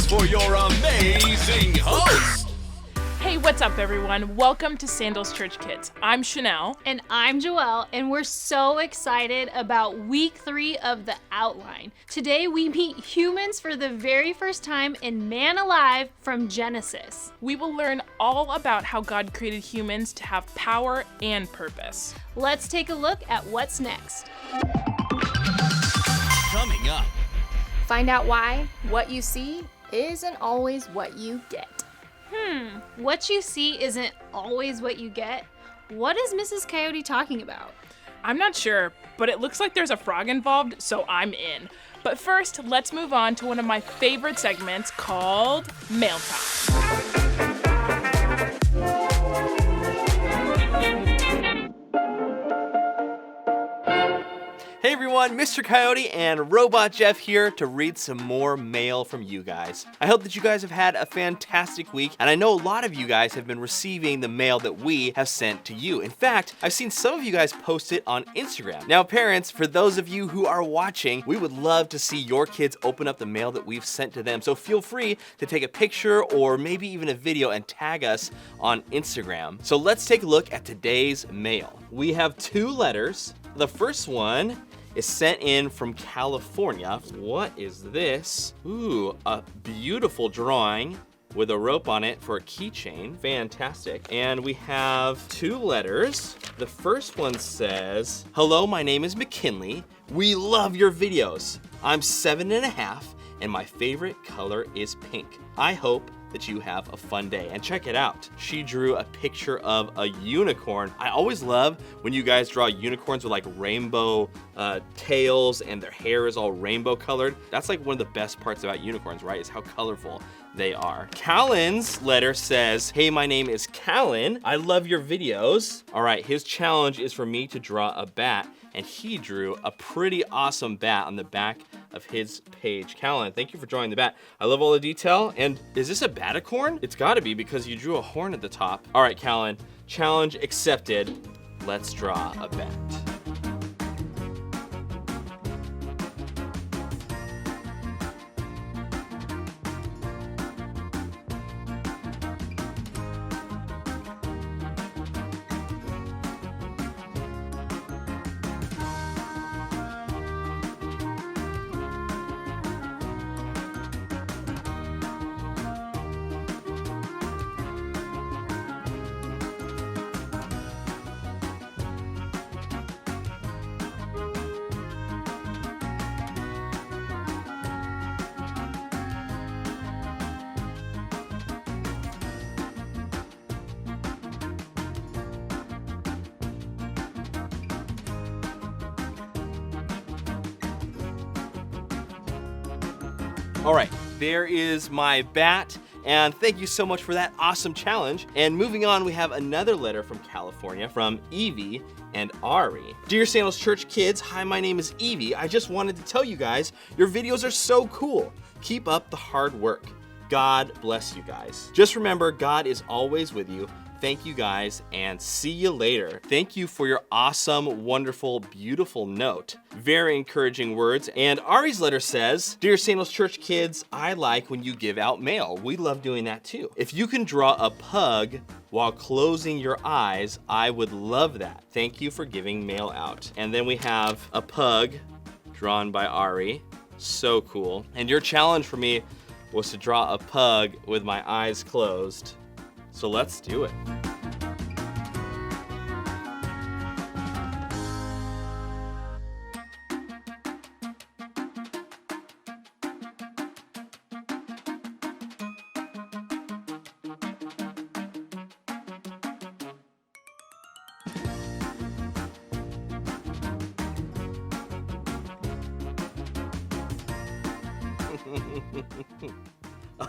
for your amazing host. Hey, what's up, everyone? Welcome to Sandals Church Kids. I'm Chanel. And I'm Joelle, and we're so excited about week 3 of The Outline. Today, we meet humans for the very first time in Man Alive from Genesis. We will learn all about how God created humans to have power and purpose. Let's take a look at what's next. Coming up. Find out why what you see isn't always what you get. What you see isn't always what you get. What is Mrs. Coyote talking about? I'm not sure, but it looks like there's a frog involved, so I'm in. But first, let's move on to one of my favorite segments called Mail Time. Hey everyone, Mr. Coyote and Robot Jeff here to read some more mail from you guys. I hope that you guys have had a fantastic week, and I know a lot of you guys have been receiving the mail that we have sent to you. In fact, I've seen some of you guys post it on Instagram. Now parents, for those of you who are watching, we would love to see your kids open up the mail that we've sent to them, so feel free to take a picture or maybe even a video and tag us on Instagram. So let's take a look at today's mail. We have 2 letters. The first one is sent in from California. What is this? Ooh, a beautiful drawing with a rope on it for a keychain. Fantastic. And we have 2 letters. The first one says, "Hello, my name is McKinley. We love your videos. I'm 7.5 and my favorite color is pink. I hope that you have a fun day." And check it out. She drew a picture of a unicorn. I always love when you guys draw unicorns with like rainbow tails and their hair is all rainbow colored. That's like one of the best parts about unicorns, right? Is how colorful they are. Callan's letter says, "Hey, my name is Callan. I love your videos." All right, his challenge is for me to draw a bat, and he drew a pretty awesome bat on the back of his page. Callan, thank you for drawing the bat. I love all the detail. And is this a batacorn? It's gotta be because you drew a horn at the top. All right, Callan, challenge accepted. Let's draw a bat. All right, there is my bat, and thank you so much for that awesome challenge. And moving on, we have another letter from California from Evie and Ari. "Dear Sandals Church Kids, hi, my name is Evie. I just wanted to tell you guys, your videos are so cool. Keep up the hard work. God bless you guys. Just remember, God is always with you. Thank you guys, and see you later." Thank you for your awesome, wonderful, beautiful note. Very encouraging words. And Ari's letter says, "Dear Sandals Church Kids, I like when you give out mail. We love doing that too. If you can draw a pug while closing your eyes, I would love that. Thank you for giving mail out." And then we have a pug drawn by Ari. So cool. And your challenge for me was to draw a pug with my eyes closed. So let's do it.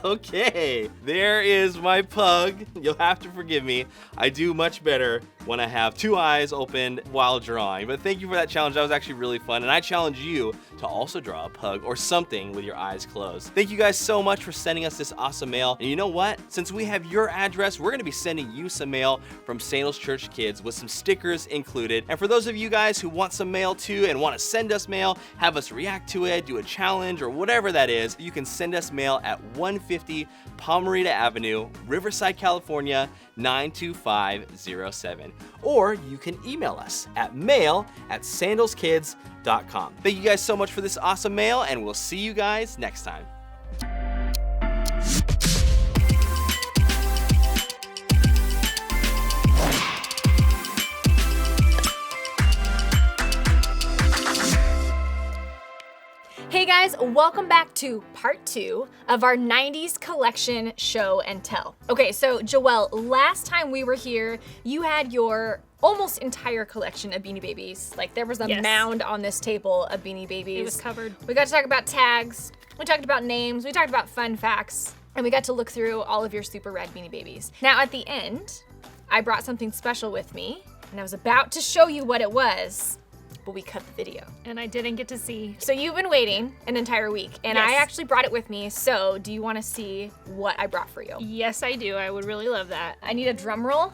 Okay, there is my pug. You'll have to forgive me. I do much better when I have 2 eyes open while drawing. But thank you for that challenge. That was actually really fun. And I challenge you to also draw a pug or something with your eyes closed. Thank you guys so much for sending us this awesome mail. And you know what? Since we have your address, we're going to be sending you some mail from Sandals Church Kids with some stickers included. And for those of you guys who want some mail too and want to send us mail, have us react to it, do a challenge, or whatever that is, you can send us mail at 150 Palmerita Avenue, Riverside, California, 92507. Or you can email us at mail@sandalskids.com. Thank you guys so much for this awesome mail, and we'll see you guys next time. Hey guys, welcome back to part 2 of our 90s collection show and tell. Okay, so Joelle, last time we were here, you had your almost entire collection of Beanie Babies. Like there was a Yes. mound on this table of Beanie Babies. It was covered. We got to talk about tags, we talked about names, we talked about fun facts, and we got to look through all of your super rad Beanie Babies. Now at the end, I brought something special with me, and I was about to show you what it was, but we cut the video. And I didn't get to see. So you've been waiting an entire week, and Yes. I actually brought it with me. So do you want to see what I brought for you? Yes, I do. I would really love that. I need a drum roll.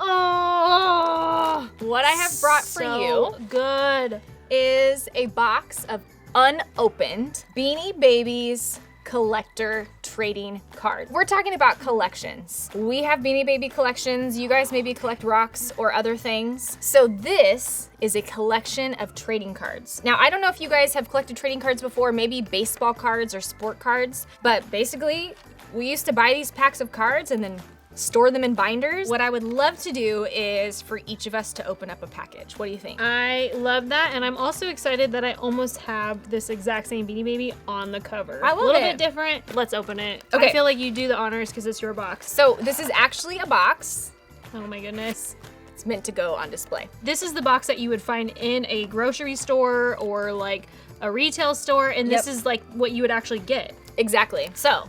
Oh, What I have brought for you good. is a box of unopened Beanie Babies collector trading cards. We're talking about collections. We have Beanie Baby collections. You guys maybe collect rocks or other things. So this is a collection of trading cards. Now, I don't know if you guys have collected trading cards before, maybe baseball cards or sport cards, but basically we used to buy these packs of cards and then store them in binders. What I would love to do is for each of us to open up a package. What do you think? I love that, and I'm also excited that I almost have this exact same Beanie Baby on the cover. I love a little it. bit different. Let's open it. Okay. I feel like you do the honors because it's your box. So this is actually a box. Oh my goodness. It's meant to go on display. This is the box that you would find in a grocery store or like a retail store, and this Yep. is like what you would actually get. Exactly. So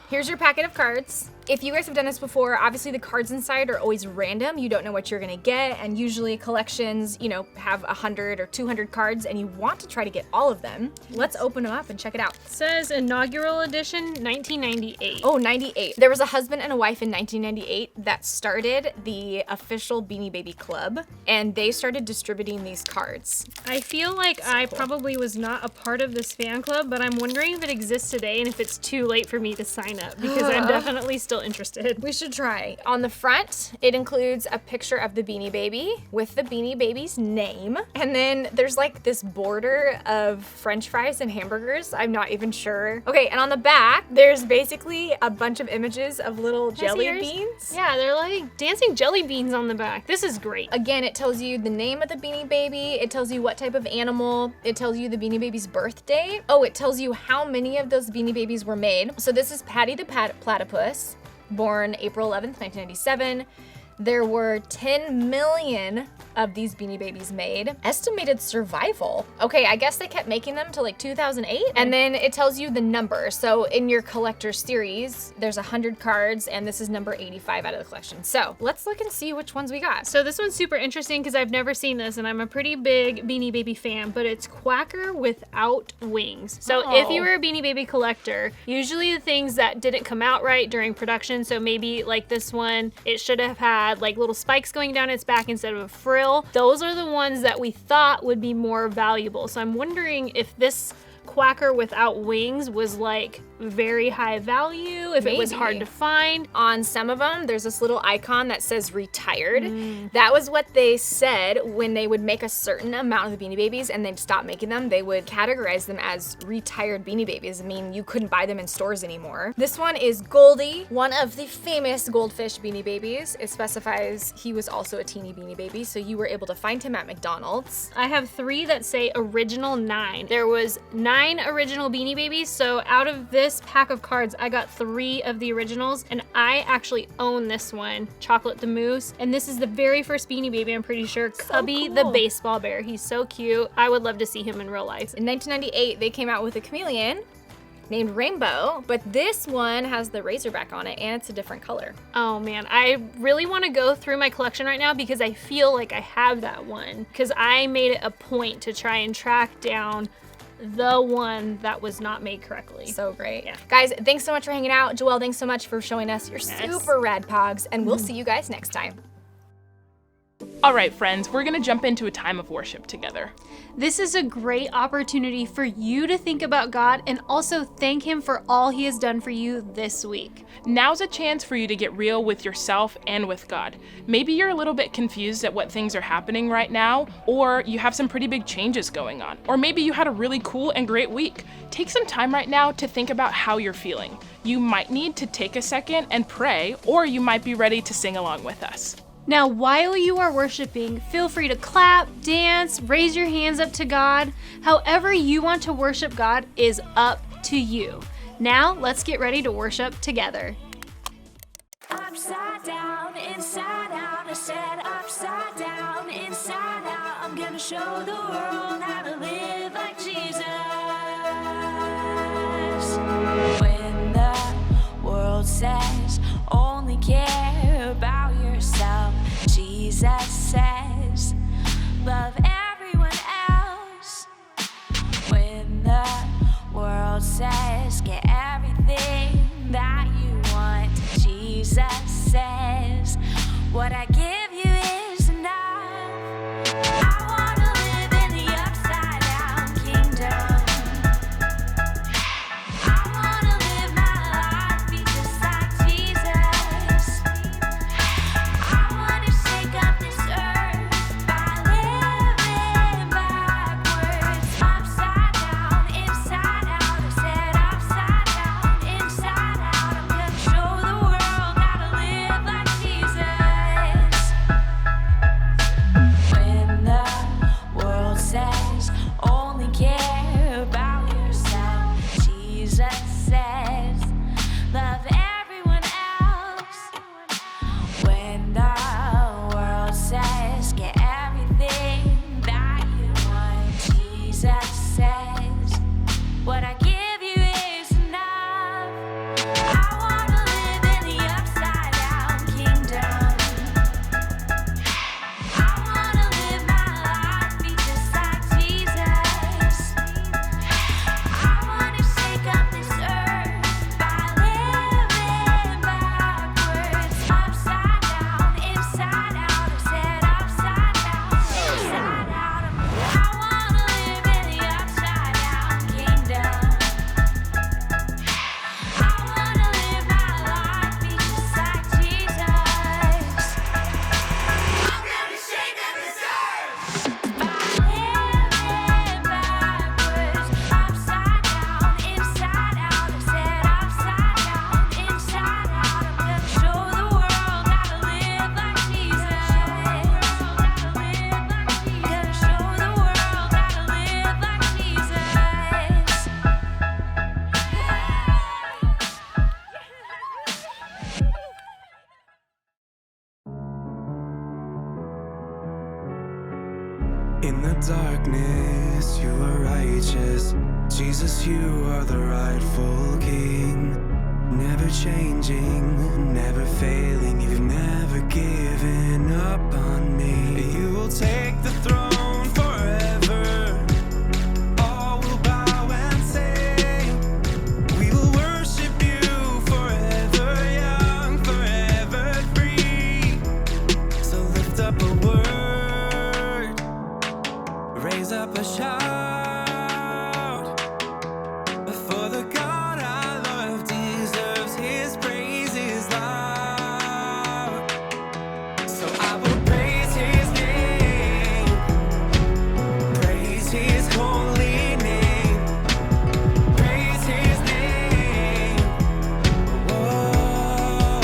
here's your packet of cards. If you guys have done this before, obviously the cards inside are always random. You don't know what you're gonna get, and usually collections, have 100 or 200 cards, and you want to try to get all of them. Let's open them up and check it out. It says inaugural edition 1998. Oh, 98. There was a husband and a wife in 1998 that started the official Beanie Baby Club, and they started distributing these cards. I feel like I probably was not a part of this fan club, but I'm wondering if it exists today and if it's too late for me to sign up because I'm definitely still interested. We should try. On the front, it includes a picture of the Beanie Baby with the Beanie Baby's name. And then there's like this border of French fries and hamburgers. I'm not even sure. Okay, and on the back, there's basically a bunch of images of little jelly yours? beans. Yeah, they're like dancing jelly beans on the back. This is great. Again, it tells you the name of the Beanie Baby. It tells you what type of animal. It tells you the Beanie Baby's birthday. Oh, it tells you how many of those Beanie Babies were made. So this is Patty the Platypus, born April 11th, 1997. There were 10 million of these Beanie Babies made. Estimated survival. Okay, I guess they kept making them till like 2008. And then it tells you the number. So in your collector series, there's 100 cards, and this is number 85 out of the collection. So let's look and see which ones we got. So this one's super interesting because I've never seen this and I'm a pretty big Beanie Baby fan, but it's Quacker without wings. So if you were a Beanie Baby collector, usually the things that didn't come out right during production, so maybe like this one, it should have had like little spikes going down its back instead of a frill. Those are the ones that we thought would be more valuable. So I'm wondering if this Quacker without wings was like very high value, if it was Maybe. hard to find. On some of them, there's this little icon that says retired. That was what they said when they would make a certain amount of the Beanie Babies and they'd stop making them. They would categorize them as retired Beanie Babies. I mean, you couldn't buy them in stores anymore. This one is Goldie, one of the famous goldfish Beanie Babies. It specifies he was also a teeny Beanie Baby, so you were able to find him at McDonald's. I have 3 that say original 9. There was 9 original Beanie Babies, so out of this pack of cards, I got 3 of the originals, and I actually own this one, Chocolate the Moose, and this is the very first Beanie Baby, I'm pretty sure, Cubby the cool. baseball bear. He's so cute. I would love to see him in real life. In 1998, they came out with a chameleon, named Rainbow, but this one has the Razorback on it and it's a different color. Oh man, I really want to go through my collection right now because I feel like I have that one. Because I made it a point to try and track down the one that was not made correctly. So great. Yeah. Guys, thanks so much for hanging out. Joelle, thanks so much for showing us your super rad pogs, and we'll see you guys next time. All right, friends, we're going to jump into a time of worship together. This is a great opportunity for you to think about God and also thank Him for all He has done for you this week. Now's a chance for you to get real with yourself and with God. Maybe you're a little bit confused at what things are happening right now, or you have some pretty big changes going on, or maybe you had a really cool and great week. Take some time right now to think about how you're feeling. You might need to take a second and pray, or you might be ready to sing along with us. Now, while you are worshiping, feel free to clap, dance, raise your hands up to God. However you want to worship God is up to you. Now, let's get ready to worship together. Upside down, inside out. I said upside down, inside out. I'm gonna show the world how to live like Jesus. When the world says only care about yourself, Jesus says love everyone else. When the world says get everything that you want, Jesus says what I give you is enough. I wanna live in the upside down kingdom. I wanna live my life be just like Jesus. I wanna shake up this earth by living backwards. Upside down, inside out. I said upside down, inside out. I'm gonna show the world how to live like Jesus. When the world says only care about yourself, Jesus says love everyone else. When the world says get everything that you want, Jesus says what I give you is enough. I wanna live in the upside down kingdom. I wanna live my life be just like Jesus. I wanna shake up this earth by living backwards. Upside down, inside out. I said upside down, inside out. I wanna live in the upside down kingdom. I wanna live my life be just like Jesus. I'm gonna shake up this earth by living backwards. Upside down, inside out. I said upside down, inside out. I'm gonna show the world how to live like Jesus. Gonna show the world how to live like Jesus. In the darkness, you are righteous. Jesus, you are the rightful King. Never changing, never failing. You've never given up on me. You will take the throne forever. All will bow and say, we will worship you forever young, forever free. So lift up a word, raise up a shout, for the God I love deserves His praises loud. So I will praise His name, praise His holy name, praise His name. Whoa.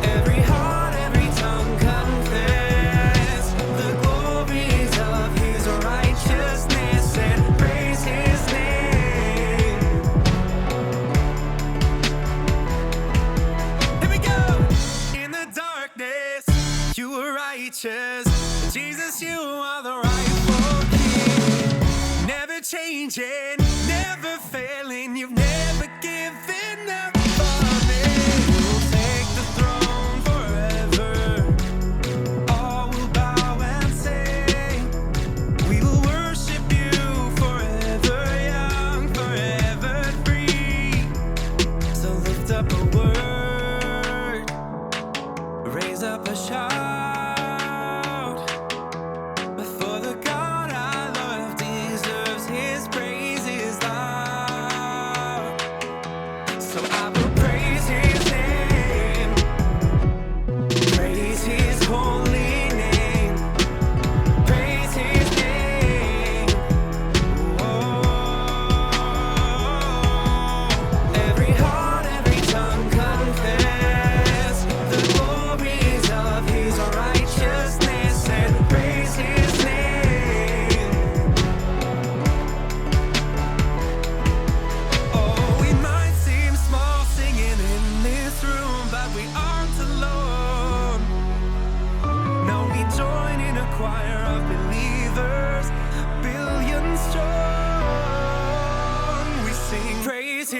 Every heart, every tongue confess the glories of His righteousness and praise His name. Here we go. In the darkness, you were righteous. Jesus, you are the rightful King. Never changing, never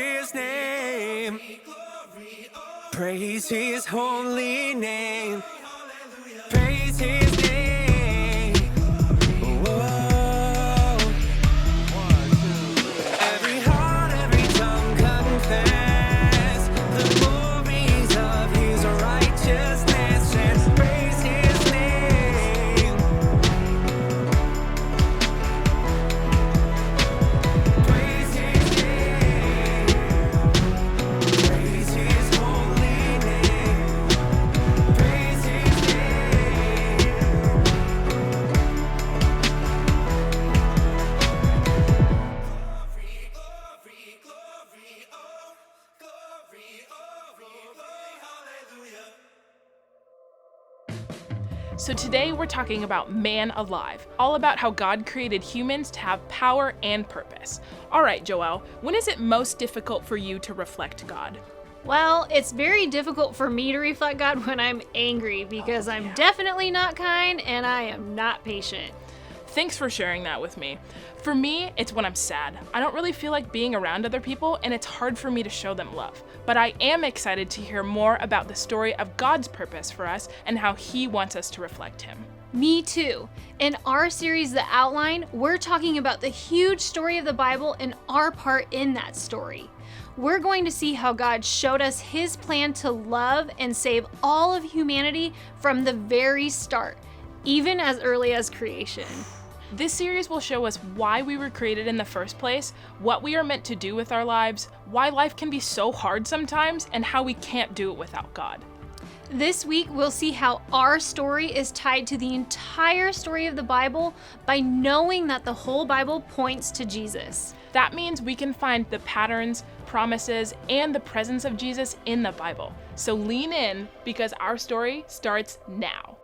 his name. Praise his holy name. Praise his name. Whoa. Every heart, every tongue confess the glories of his righteousness and praise his name. Praise his name. Praise his holy name. Praise his name. Glory, glory, glory, oh, glory, oh, glory, hallelujah. So today we're talking about Man Alive, all about how God created humans to have power and purpose. All right, Joelle, when is it most difficult for you to reflect God? Well, it's very difficult for me to reflect God when I'm angry because I'm definitely not kind and I am not patient. Thanks for sharing that with me. For me, it's when I'm sad. I don't really feel like being around other people, and it's hard for me to show them love. But I am excited to hear more about the story of God's purpose for us and how He wants us to reflect Him. Me too. In our series, The Outline, we're talking about the huge story of the Bible and our part in that story. We're going to see how God showed us His plan to love and save all of humanity from the very start, even as early as creation. This series will show us why we were created in the first place, what we are meant to do with our lives, why life can be so hard sometimes, and how we can't do it without God. This week, we'll see how our story is tied to the entire story of the Bible by knowing that the whole Bible points to Jesus. That means we can find the patterns, promises, and the presence of Jesus in the Bible. So lean in because our story starts now.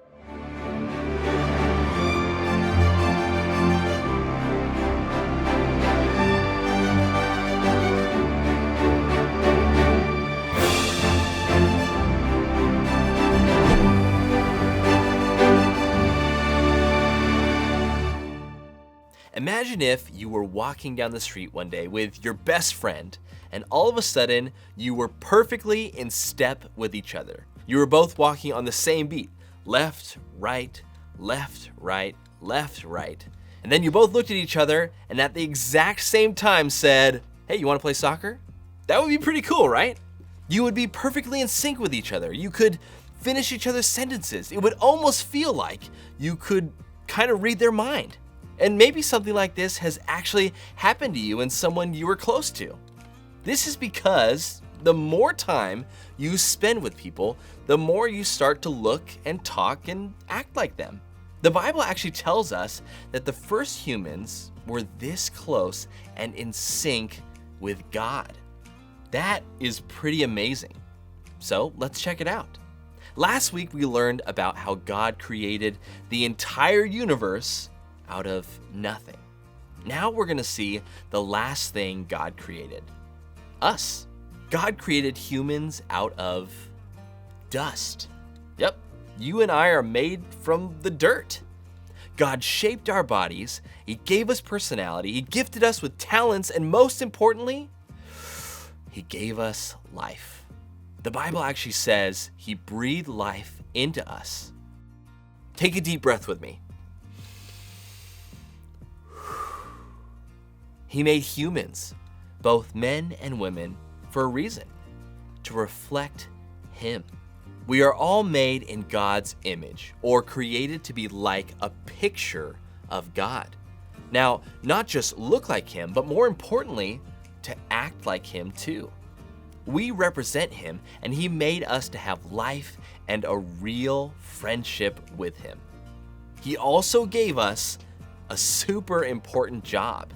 Imagine if you were walking down the street one day with your best friend, and all of a sudden, you were perfectly in step with each other. You were both walking on the same beat, left, right, left, right, left, right. And then you both looked at each other and at the exact same time said, "Hey, you wanna play soccer?" That would be pretty cool, right? You would be perfectly in sync with each other. You could finish each other's sentences. It would almost feel like you could kind of read their mind. And maybe something like this has actually happened to you and someone you were close to. This is because the more time you spend with people, the more you start to look and talk and act like them. The Bible actually tells us that the first humans were this close and in sync with God. That is pretty amazing. So let's check it out. Last week we learned about how God created the entire universe out of nothing. Now we're gonna see the last thing God created, us. God created humans out of dust. Yep, you and I are made from the dirt. God shaped our bodies, He gave us personality, He gifted us with talents, and most importantly, He gave us life. The Bible actually says He breathed life into us. Take a deep breath with me. He made humans, both men and women, for a reason, to reflect Him. We are all made in God's image, or created to be like a picture of God. Now, not just look like Him, but more importantly, to act like Him too. We represent Him, and He made us to have life and a real friendship with Him. He also gave us a super important job.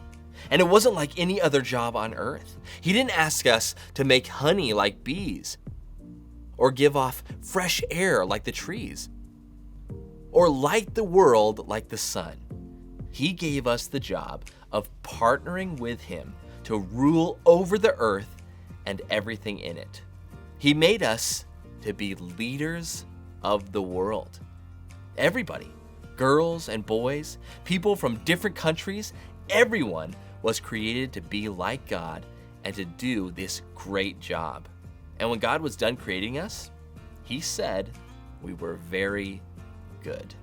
And it wasn't like any other job on earth. He didn't ask us to make honey like bees, or give off fresh air like the trees, or light the world like the sun. He gave us the job of partnering with Him to rule over the earth and everything in it. He made us to be leaders of the world. Everybody, girls and boys, people from different countries, everyone was created to be like God and to do this great job. And when God was done creating us, he said we were very good.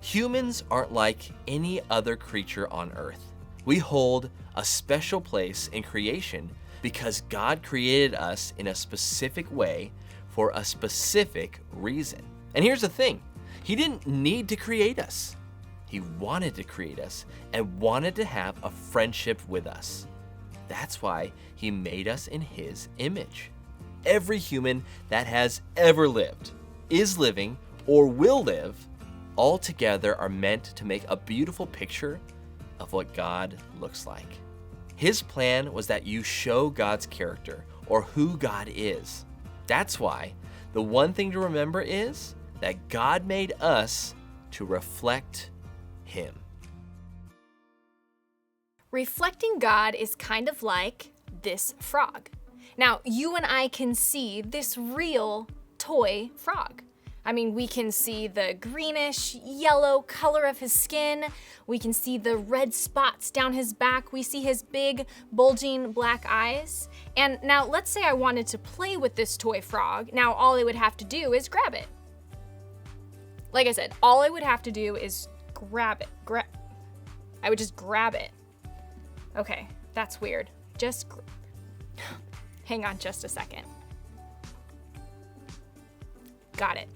Humans aren't like any other creature on earth. We hold a special place in creation because God created us in a specific way for a specific reason. And here's the thing, he didn't need to create us. He wanted to create us and wanted to have a friendship with us. That's why he made us in his image. Every human that has ever lived, is living, or will live, all together are meant to make a beautiful picture of what God looks like. His plan was that you show God's character or who God is. That's why the one thing to remember is that God made us to reflect him. Reflecting God is kind of like this frog. Now, you and I can see this real toy frog. I mean, we can see the greenish yellow color of his skin. We can see the red spots down his back. We see his big bulging black eyes. And now let's say I wanted to play with this toy frog. Now all I would have to do is grab it. Like I said, all I would have to do is grab it. I would just grab it. Okay, that's weird. Hang on just a second. Got it.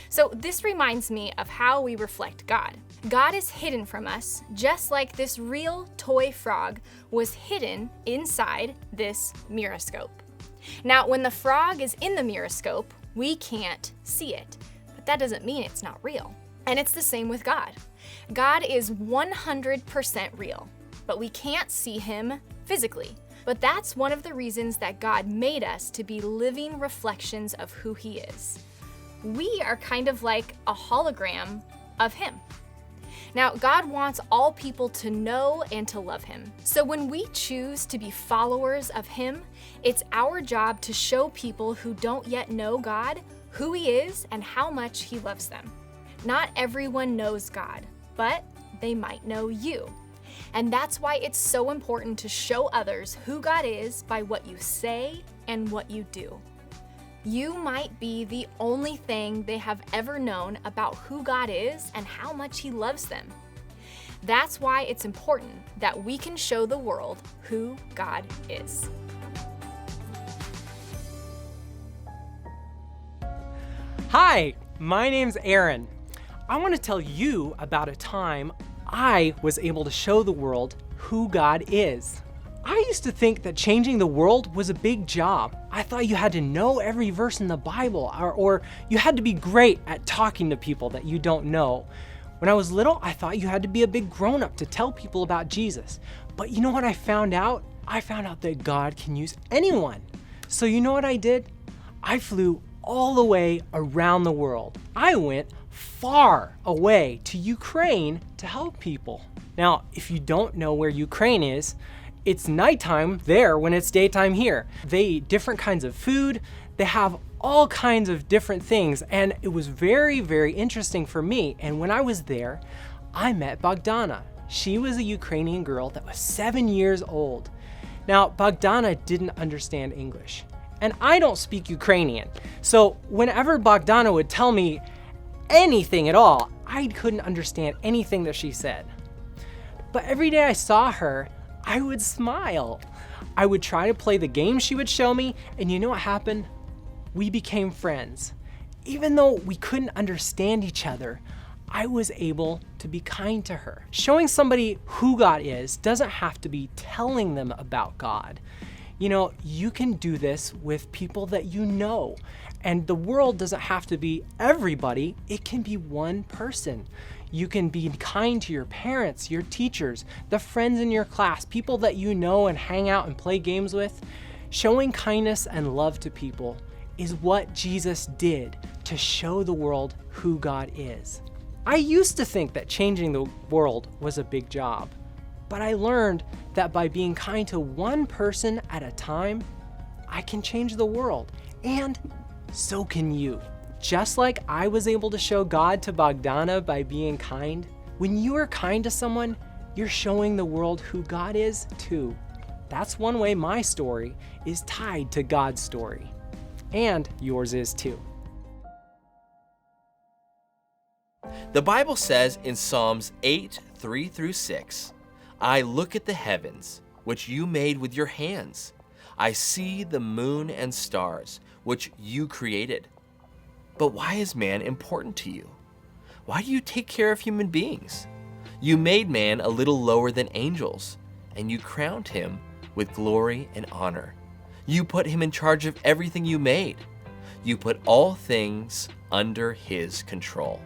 So this reminds me of how we reflect God. God is hidden from us, just like this real toy frog was hidden inside this mirroscope. Now, when the frog is in the mirroscope, we can't see it, but that doesn't mean it's not real. And it's the same with God. God is 100% real, but we can't see him physically. But that's one of the reasons that God made us to be living reflections of who he is. We are kind of like a hologram of him. Now, God wants all people to know and to love him. So when we choose to be followers of him, it's our job to show people who don't yet know God who he is and how much he loves them. Not everyone knows God, but they might know you. And that's why it's so important to show others who God is by what you say and what you do. You might be the only thing they have ever known about who God is and how much he loves them. That's why it's important that we can show the world who God is. Hi, my name's Aaron. I want to tell you about a time I was able to show the world who God is. I used to think that changing the world was a big job. I thought you had to know every verse in the Bible, or you had to be great at talking to people that you don't know. When I was little, I thought you had to be a big grown-up to tell people about Jesus. But you know what I found out? I found out that God can use anyone. So you know what I did? I flew all the way around the world. I went far away to Ukraine to help people. Now, if you don't know where Ukraine is, it's nighttime there when it's daytime here. They eat different kinds of food. They have all kinds of different things. And it was very, very interesting for me. And when I was there, I met Bogdana. She was a Ukrainian girl that was 7 years old. Now, Bogdana didn't understand English. And I don't speak Ukrainian. So whenever Bogdana would tell me anything at all, I couldn't understand anything that she said. But every day I saw her, I would smile. I would try to play the game she would show me, and you know what happened? We became friends. Even though we couldn't understand each other, I was able to be kind to her. Showing somebody who God is doesn't have to be telling them about God. You know, you can do this with people that you know. And the world doesn't have to be everybody, it can be one person. You can be kind to your parents, your teachers, the friends in your class, people that you know and hang out and play games with. Showing kindness and love to people is what Jesus did to show the world who God is. I used to think that changing the world was a big job, but I learned that by being kind to one person at a time, I can change the world, and so can you. Just like I was able to show God to Bogdana by being kind, when you are kind to someone, you're showing the world who God is too. That's one way my story is tied to God's story. And yours is too. The Bible says in Psalms 8:3-6, I look at the heavens, which you made with your hands. I see the moon and stars, which you created. But why is man important to you? Why do you take care of human beings? You made man a little lower than angels, and you crowned him with glory and honor. You put him in charge of everything you made. You put all things under his control.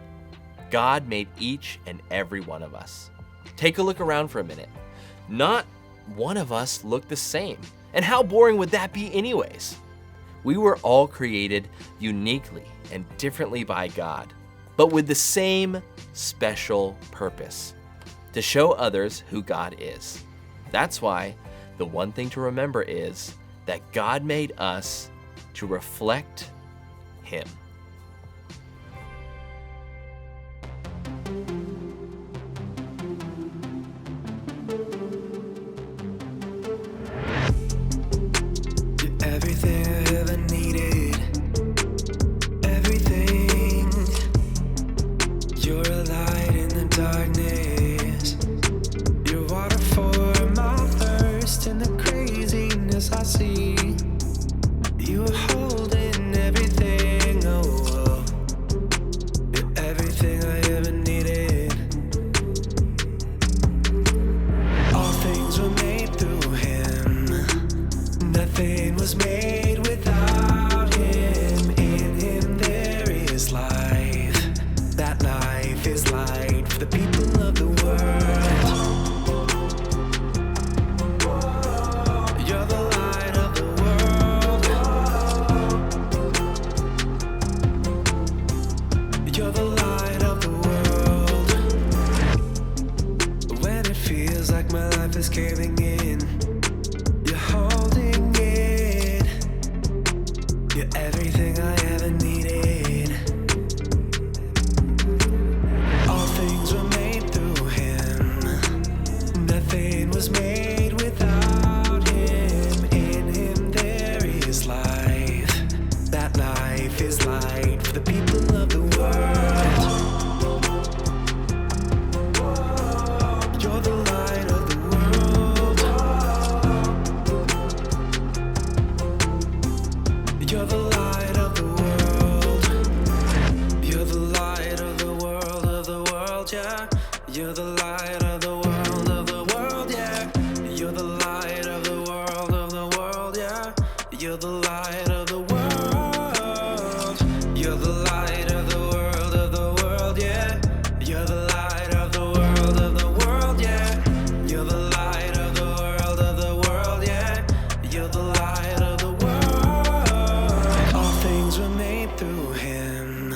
God made each and every one of us. Take a look around for a minute. Not one of us looked the same. And how boring would that be anyways? We were all created uniquely and differently by God, but with the same special purpose, to show others who God is. That's why the one thing to remember is that God made us to reflect Him. Everything I ever needed, everything. You're a light in the darkness. You're water for my thirst and the craziness I see. You are holding everything, oh. You're everything I ever needed. All things were made through Him. Nothing was made without Him. In Him there is life. That life is light for the people of the world. You're the light of the world. You're the light of the world. When it feels like my life is caving in, you're holding it. You're everything I ever needed. All things were made through Him. Nothing was made without Him. In Him there is life. That life is light for the people of the world. You're the light of the world. You're the light of the world. You're the light of the world, yeah. You're the light of the world, yeah. You're the light of the world, yeah. You're the light of the world. You're the light of the world, yeah. You're the light of the world, yeah. You're the light of the world, yeah. You're the light of the world. All things were made through Him.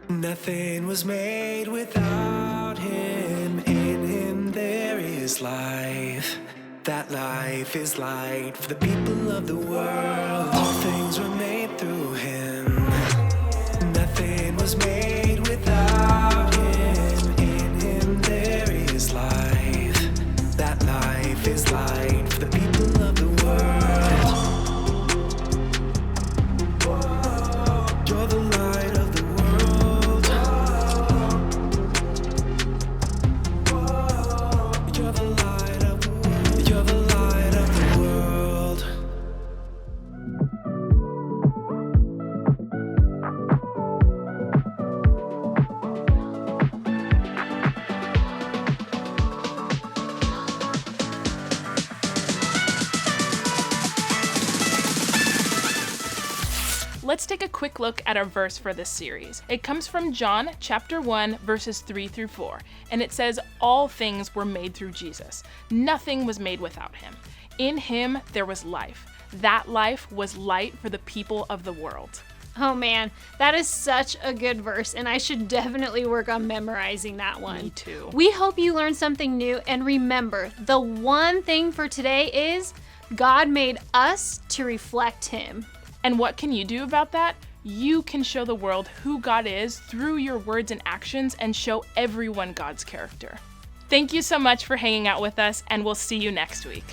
Nothing was made without Him. In Him there is life. That life is light for the people of the world. All things were made through Him. Nothing was made without Him. In Him there is life. That life is light for the people of the world. You're the light of the world. You're the light of the world. You're the light of the world. Let's take a quick look at our verse for this series. It comes from John chapter 1, verses 3-4, and it says, all things were made through Jesus. Nothing was made without Him. In Him there was life. That life was light for the people of the world. Oh man, that is such a good verse, and I should definitely work on memorizing that one. Me too. We hope you learned something new, and remember, the one thing for today is God made us to reflect Him. And what can you do about that? You can show the world who God is through your words and actions and show everyone God's character. Thank you so much for hanging out with us, and we'll see you next week.